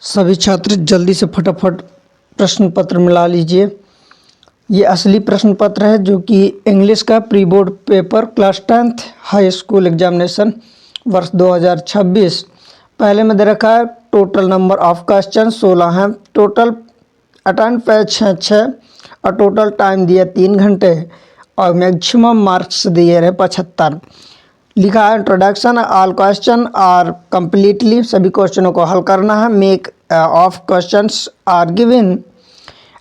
सभी छात्र जल्दी से फटाफट प्रश्न पत्र मिला लीजिए। ये असली प्रश्न पत्र है जो कि इंग्लिश का pre board paper class 10th high school examination वर्ष 2026। पहले में दे रखा है टोटल नंबर ऑफ क्वेश्चन 16 हैं, टोटल अटेंड पेज 6 और टोटल टाइम दिया 3 घंटे और मैक्सिमम मार्क्स दिए रहे 75। लिखा है introduction, all question are completely, सभी क्वेश्चनों को हल करना है। Make of questions are given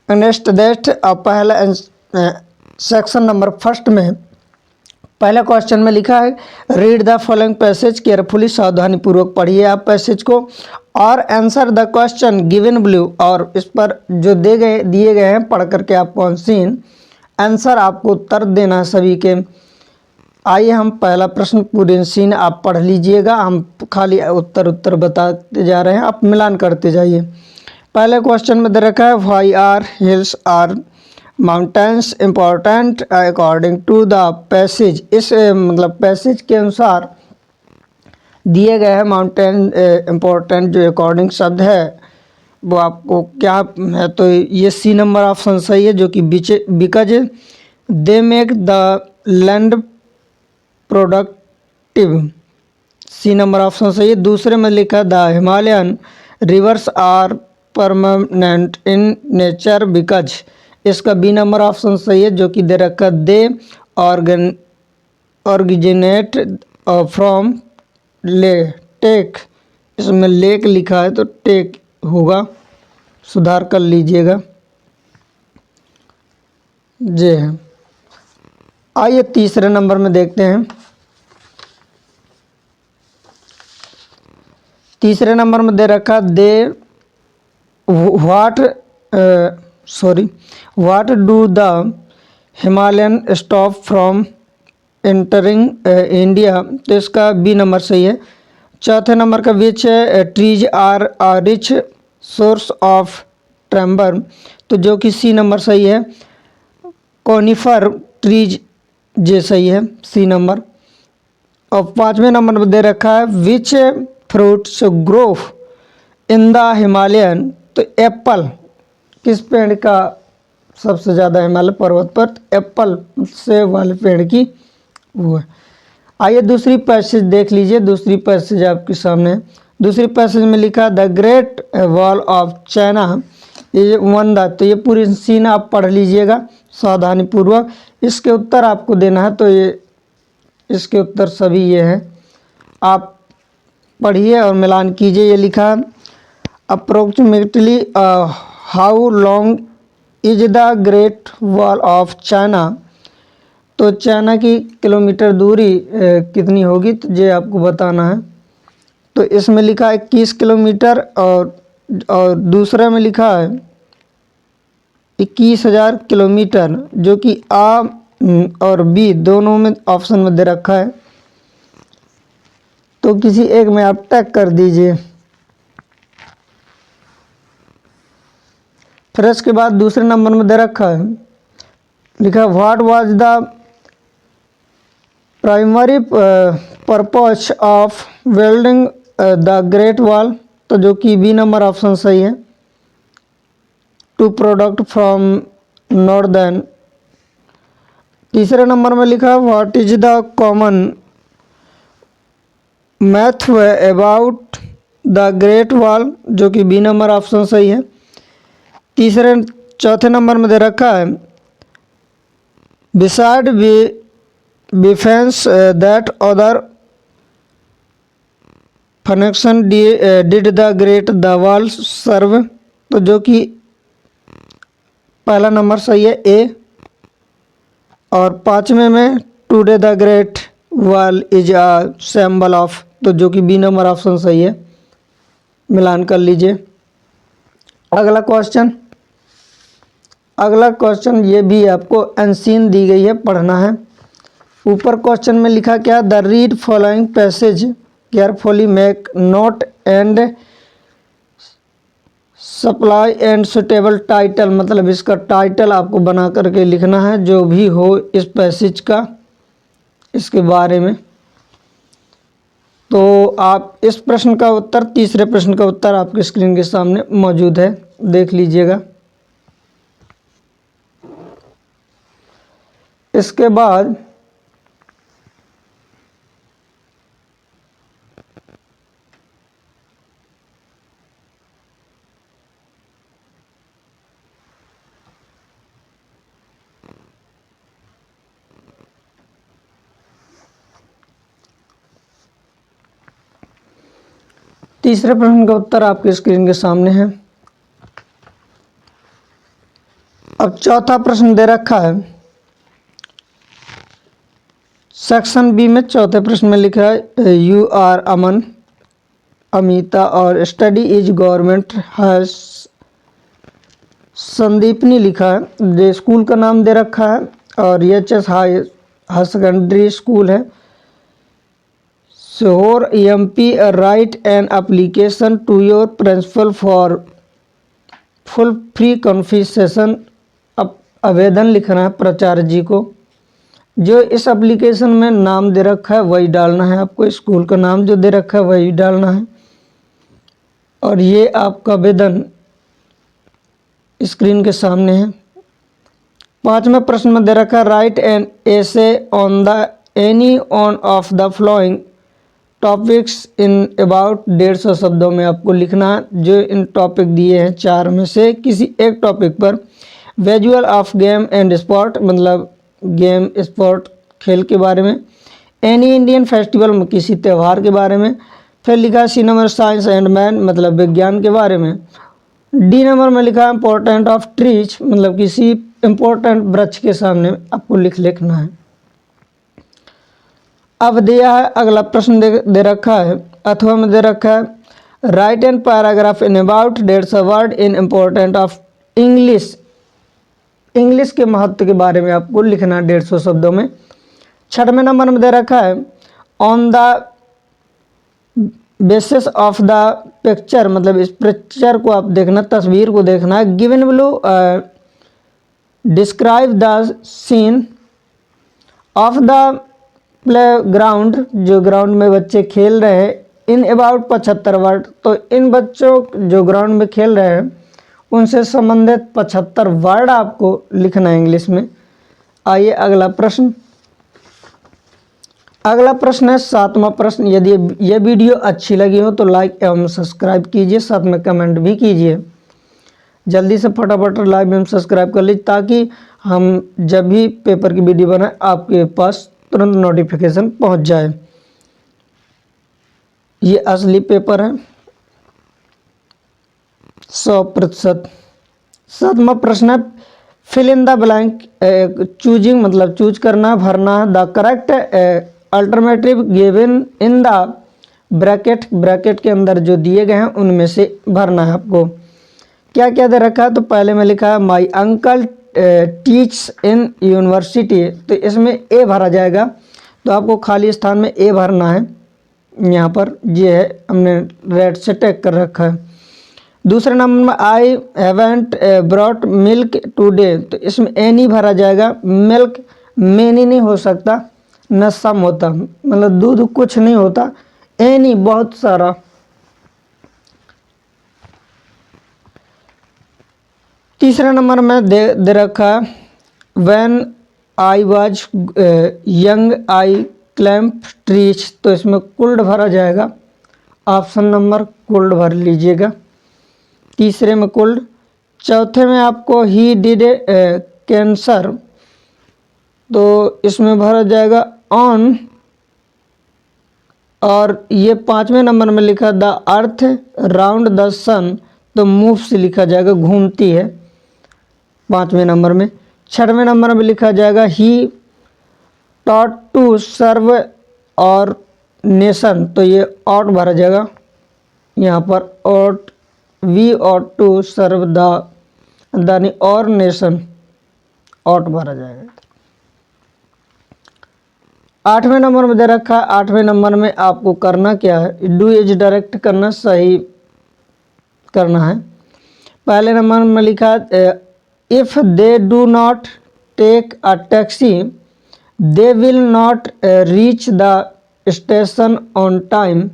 next that. पहला सेक्शन नंबर फर्स्ट में पहले क्वेश्चन में लिखा है read the following passage carefully, सावधानी पूर्वक पढ़िए आप पैसेज को और answer the question given blue, और इस पर जो दिए गए हैं पढ़ करके आपको ऑन सीन आंसर आपको उत्तर देना है सभी के। आइए हम पहला प्रश्न पूरे सीन आप पढ़ लीजिएगा, हम खाली उत्तर बताते जा रहे हैं, आप मिलान करते जाइए। पहले क्वेश्चन में दे रखा है why are hills or mountains important according to the passage. इस मतलब पैसेज के अनुसार दिए गए हैं माउंटेन इम्पॉर्टेंट जो अकॉर्डिंग शब्द है वो आपको क्या है, तो ये सी नंबर ऑप्शन सही है जो कि because they make the land productive, C number option सही है। दूसरे में लिखा the Himalayan rivers are permanent in nature because, इसका बी नंबर ऑप्शन सही है जो कि दे रखा they originate from lake, इसमें लेक लिखा है तो टेक होगा, सुधार कर लीजिएगा। जी हाँ, आइए तीसरे नंबर में देखते हैं। तीसरे नंबर में दे रखा दे what do the Himalayan stop from entering India, तो इसका बी नंबर सही है। चौथे नंबर का which trees are a rich source of timber, तो जो कि सी नंबर सही है। कॉनिफर ट्रीज जे सही है, सी नंबर। और पाँचवें नंबर पर दे रखा है which fruits grow in the Himalayan, तो एप्पल किस पेड़ का सबसे ज़्यादा हिमालय पर्वत पर एप्पल से वाले पेड़ की वो है। आइए दूसरी पैसेज देख लीजिए, दूसरी पैसेज आपके सामने है। दूसरी पैसेज में लिखा the Great wall of China, ये वन द, तो ये पूरी सीन आप पढ़ लीजिएगा सावधानी पूर्वक। इसके उत्तर आपको देना है, तो ये इसके उत्तर सभी ये हैं, आप पढ़िए और मिलान कीजिए। ये लिखा approximately how long is the Great wall of China, तो चाइना की किलोमीटर दूरी कितनी होगी, तो ये आपको बताना है। तो इसमें लिखा है 21 किलोमीटर और दूसरे में लिखा है 21,000 किलोमीटर, जो कि आ और बी दोनों में ऑप्शन में दे रखा है, तो किसी एक में आप टैग कर दीजिए। फिर इसके बाद दूसरे नंबर में दे रखा है लिखा what was the primary purpose of building the Great Wall, तो जो कि बी नंबर ऑप्शन सही है। To product from northern. तीसरे नंबर में लिखा what is the common myth about the Great Wall, जो कि बी नंबर ऑप्शन सही है। चौथे नंबर में दे रखा है beside defence that other function did the great the wall serve, तो जो कि पहला नंबर सही है ए। और पांचवें में today the Great wall is a symbol of, तो जो कि बी नंबर ऑप्शन सही है, मिलान कर लीजिए। अगला क्वेश्चन ये भी आपको अनसीन दी गई है, पढ़ना है। ऊपर क्वेश्चन में लिखा क्या the read following passage carefully make note and supply and suitable title, मतलब इसका टाइटल आपको बना करके लिखना है जो भी हो इस पैसेज का, इसके बारे में। तो आप इस प्रश्न का उत्तर, तीसरे प्रश्न का उत्तर आपके स्क्रीन के सामने मौजूद है, देख लीजिएगा। इसके बाद तीसरे प्रश्न का उत्तर आपके स्क्रीन के सामने है। अब चौथा प्रश्न दे रखा है सेक्शन बी में। चौथे प्रश्न में लिखा है यू आर अमन, अमिता और study is government high. Sandipani लिखा है, जो स्कूल का नाम दे रखा है, और एच हाई सेकेंडरी स्कूल है। Sure MP write an application to your principal for full free conversation। अब आवेदन लिखना है प्राचार्य जी को। जो इस एप्लीकेशन में नाम दे रखा है वही डालना है आपको, स्कूल का नाम जो दे रखा है वही डालना है। और ये आपका आवेदन स्क्रीन के सामने है। पांचवें प्रश्न में दे रखा है write an essay on the any on off the flowing topics in about 150 शब्दों में आपको लिखना है। जो इन टॉपिक दिए हैं चार में से किसी एक टॉपिक पर। Visual of game and sport, मतलब गेम स्पोर्ट खेल के बारे में। एनी इंडियन फेस्टिवल, किसी त्यौहार के बारे में। फिर लिखा है C number science and man, मतलब विज्ञान के बारे में। डी नंबर में लिखा है इम्पोर्टेंट ऑफ ट्रीज, मतलब किसी इम्पोर्टेंट वृक्ष के सामने आपको लिखना है। अब दिया है अगला प्रश्न दे रखा है अथवा में दे रखा है write an paragraph in about 150 word in important of English. English के महत्व के बारे में आपको लिखना है 150 शब्दों में। छठवें नंबर में दे रखा है on the basis of the picture, मतलब इस पिक्चर को आप देखना, तस्वीर को देखना है। Given below describe the scene of the playground, जो ग्राउंड में बच्चे खेल रहे हैं। इन अबाउट 75 वर्ड, तो इन बच्चों जो ग्राउंड में खेल रहे हैं उनसे संबंधित 75 वर्ड आपको लिखना है इंग्लिश में। आइए अगला प्रश्न। अगला प्रश्न है सातवां प्रश्न। यदि यह वीडियो अच्छी लगी हो तो लाइक एवं सब्सक्राइब कीजिए, साथ में कमेंट भी कीजिए। जल्दी से फटाफट लाइक एवं सब्सक्राइब कर लीजिए ताकि हम जब भी पेपर की वीडियो बनाए आपके पास तुरंत नोटिफिकेशन पहुंच जाए। ये असली पेपर है 100%। सातवां प्रश्न है fill in the blank, choosing मतलब चूज करना, भरना। The correct alternative given in the bracket, bracket के अंदर जो दिए गए हैं उनमें से भरना है आपको। क्या क्या दे रखा है, तो पहले में लिखा है my uncle teach in university, तो इसमें ए भरा जाएगा, तो आपको खाली स्थान में ए भरना है। यहाँ पर ये है, हमने रेड से टैग कर रखा है। दूसरे नंबर में I haven't brought milk today, तो इसमें ए नहीं भरा जाएगा। मिल्क मेनी नहीं हो सकता, न सम होता, मतलब दूध कुछ नहीं होता। ए नहीं बहुत सारा। तीसरे नंबर में दे रखा है when I was young I clamp trees, तो इसमें कुल्ड भरा जाएगा। ऑप्शन नंबर कुल्ड भर लीजिएगा। तीसरे में कुल्ड। चौथे में आपको ही डिड कैंसर, तो इसमें भरा जाएगा ऑन। और ये पांचवें नंबर में लिखा द अर्थ राउंड द सन, तो मूव से लिखा जाएगा, घूमती है पांचवें नंबर में। छठवें नंबर में लिखा जाएगा ही टॉट टू सर्व और नेशन, तो ये ऑट भरा जाएगा यहाँ पर। Ought we ought to serve the our nation, ought भरा जाएगा। आठवें नंबर में दे रखा है, आठवें नंबर में आपको करना क्या है, डू इज डायरेक्ट करना, सही करना है। पहले नंबर में लिखा है if they do not take a taxi they will not reach the station on time,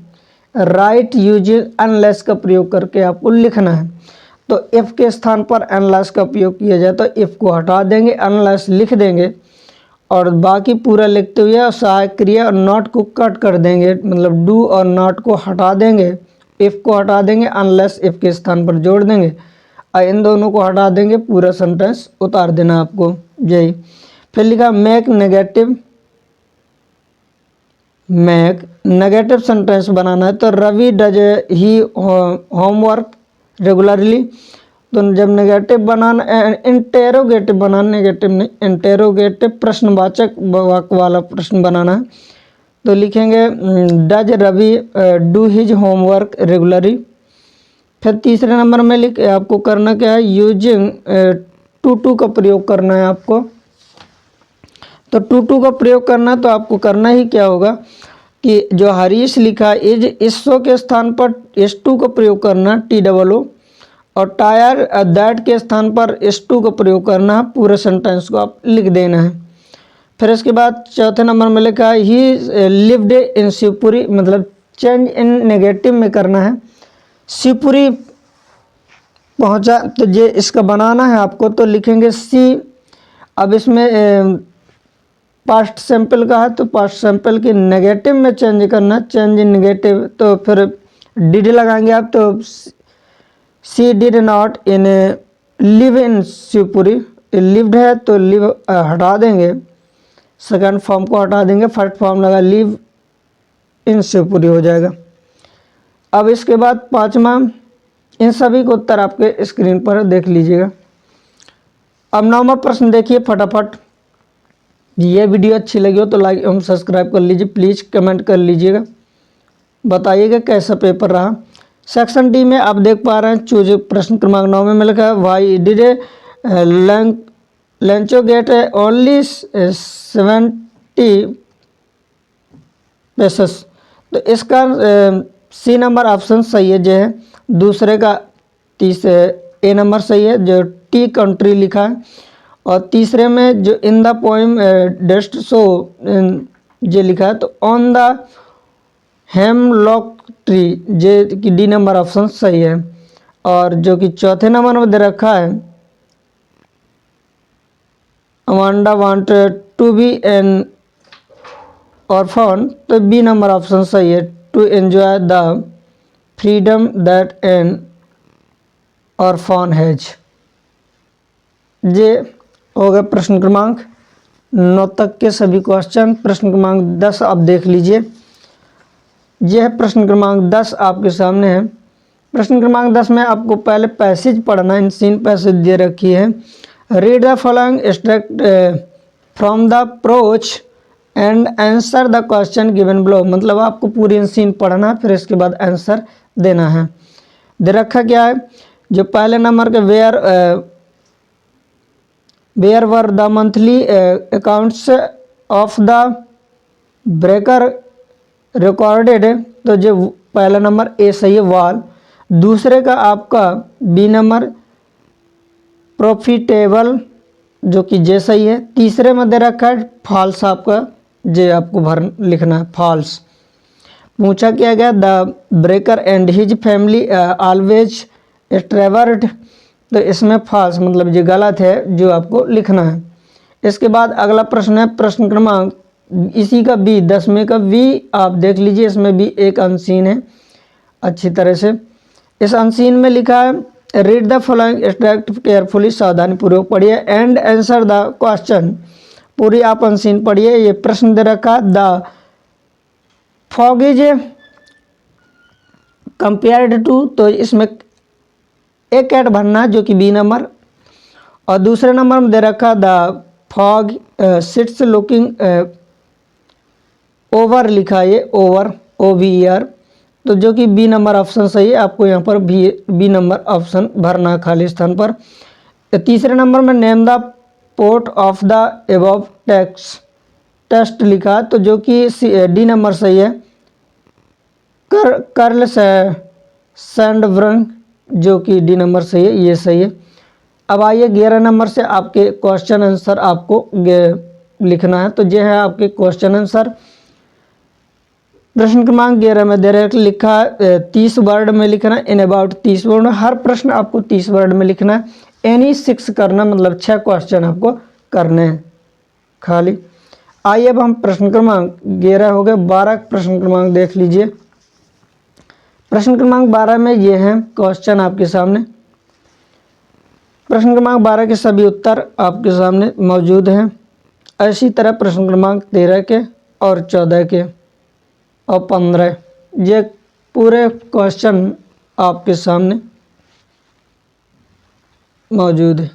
write using unless का प्रयोग करके आपको लिखना है। तो इफ़ के स्थान पर अनलेस का उपयोग किया जाए तो इफ़ को हटा देंगे, अनलेस लिख देंगे और बाकी पूरा लिखते हुए सहायक क्रिया और नॉट को कट कर देंगे, मतलब डू और नॉट को हटा देंगे, इफ़ को हटा देंगे, अनलेस इफ़ के स्थान पर जोड़ देंगे और इन दोनों को हटा देंगे, पूरा सेंटेंस उतार देना आपको यही। फिर लिखा मेक नेगेटिव सेंटेंस बनाना है। तो Ravi does his homework regularly. तो जब नेगेटिव बनाना, इंटेरोगेटिव बनाना, नेगेटिव नहीं, इंटेरोगेटिव प्रश्नवाचक वाक्य वाला प्रश्न बनाना है। तो लिखेंगे does Ravi do his homework regularly. फिर तीसरे नंबर में लिख आपको करना क्या है, यूजिंग टू का प्रयोग करना है आपको। तो टू का प्रयोग करना, तो आपको करना ही क्या होगा कि जो हरीश लिखा इज, इस शो के स्थान पर एस टू का प्रयोग करना, TOO, और टायर दैट के स्थान पर S2 का प्रयोग करना है। पूरे सेंटेंस को आप लिख देना है। फिर इसके बाद चौथे नंबर में लिखा है ही लिव्ड इन शिवपुरी, मतलब चेंज इन नेगेटिव में करना है, शिवपुरी पहुंचा। तो ये इसका बनाना है आपको। तो लिखेंगे सी, अब इसमें पास्ट सिंपल का है तो पास्ट सिंपल की नेगेटिव में चेंज करना, चेंज इन नेगेटिव। तो फिर डिड लगाएंगे आप, तो she did not in live in Shivpuri, lived है तो लिव हटा देंगे, सेकंड फॉर्म को हटा देंगे, फर्स्ट फॉर्म लगा लिव इन शिवपुरी हो जाएगा। अब इसके बाद पांचवा, इन सभी को उत्तर आपके स्क्रीन पर देख लीजिएगा। अब नौवां प्रश्न देखिए फटाफट। ये वीडियो अच्छी लगी हो तो लाइक एवं सब्सक्राइब कर लीजिए, प्लीज़ कमेंट कर लीजिएगा, बताइएगा कैसा पेपर रहा। सेक्शन डी में आप देख पा रहे हैं, चूज प्रश्न क्रमांक 9 में लिखा है why did Lencho get only 70 pesos. तो इसका सी नंबर ऑप्शन सही है, जो है दूसरे का ए नंबर सही है, जो टी कंट्री लिखा है। और तीसरे में जो इन द पोइम डेस्ट सो ये लिखा है, तो ऑन द हेमलॉक ट्री, जे कि डी नंबर ऑप्शन सही है। और जो कि चौथे नंबर में दे रखा है Amanda want to be an orphan, तो बी नंबर ऑप्शन सही है, to enjoy the freedom that an orphan has. ये हो गया प्रश्न क्रमांक 9 तक के सभी क्वेश्चन। प्रश्न क्रमांक 10 आप देख लीजिए। यह प्रश्न क्रमांक 10 आपके सामने है। प्रश्न क्रमांक 10 में आपको पहले पैसेज पढ़ना, इन सीन पैसेज दे रखी है। Read the following extract from the approach and answer the question given below, मतलब आपको पूरी इन सीन पढ़ना है, फिर इसके बाद आंसर देना है। दे रखा क्या है, जो पहले नंबर के where were the monthly accounts of the baker recorded, तो जो पहला नंबर ए सही है, वाल। दूसरे का आपका बी नंबर प्रॉफिटेबल, जो कि जे सही है। तीसरे में दे रखा है फॉल्स, आपका जे आपको लिखना है फॉल्स। पूछा क्या गया, the breaker and his family always travelled, तो इसमें फॉल्स, मतलब ये गलत है, जो आपको लिखना है। इसके बाद अगला प्रश्न है प्रश्न क्रमांक इसी का बी, 10वें का बी आप देख लीजिए। इसमें भी एक अनसीन है अच्छी तरह से। इस अनसीन में लिखा है read the following extract carefully, सावधानी पूर्वक पढ़िए, एंड आंसर द क्वेश्चन, पूरी आप अनसीन पढ़िए। ये प्रश्न दे रखा the fog is compared to, तो इसमें एक कैट भरना है, जो कि बी नंबर। और दूसरे नंबर में दे रखा the fog sits looking over, लिखा है ये ओवर, OVER, तो जो कि बी नंबर ऑप्शन सही है। आपको यहाँ पर बी नंबर ऑप्शन भरना है खाली स्थान पर। तीसरे नंबर में name the poet of the above text लिखा, तो जो कि डी नंबर सही है, कर्ल सैंडब्रंग, जो कि डी नंबर सही है, ये सही है। अब आइए 11 नंबर से आपके क्वेश्चन आंसर आपको लिखना है। तो ये है आपके क्वेश्चन आंसर। प्रश्न क्रमांक 11 में दे रहा है कि लिखा 30 वर्ड में लिखना, इन अबाउट 30 वर्ड। हर प्रश्न आपको 30 वर्ड में लिखना है। एनी 6 करना, मतलब 6 क्वेश्चन आपको करने हैं खाली। आइए अब हम प्रश्न क्रमांक 11 हो गए, 12 प्रश्न क्रमांक देख लीजिए। प्रश्न क्रमांक 12 में ये हैं क्वेश्चन आपके सामने। प्रश्न क्रमांक 12 के सभी उत्तर आपके सामने मौजूद हैं। इसी तरह प्रश्न क्रमांक 13 के और 14 के और 15 ये पूरे क्वेश्चन आपके सामने मौजूद है।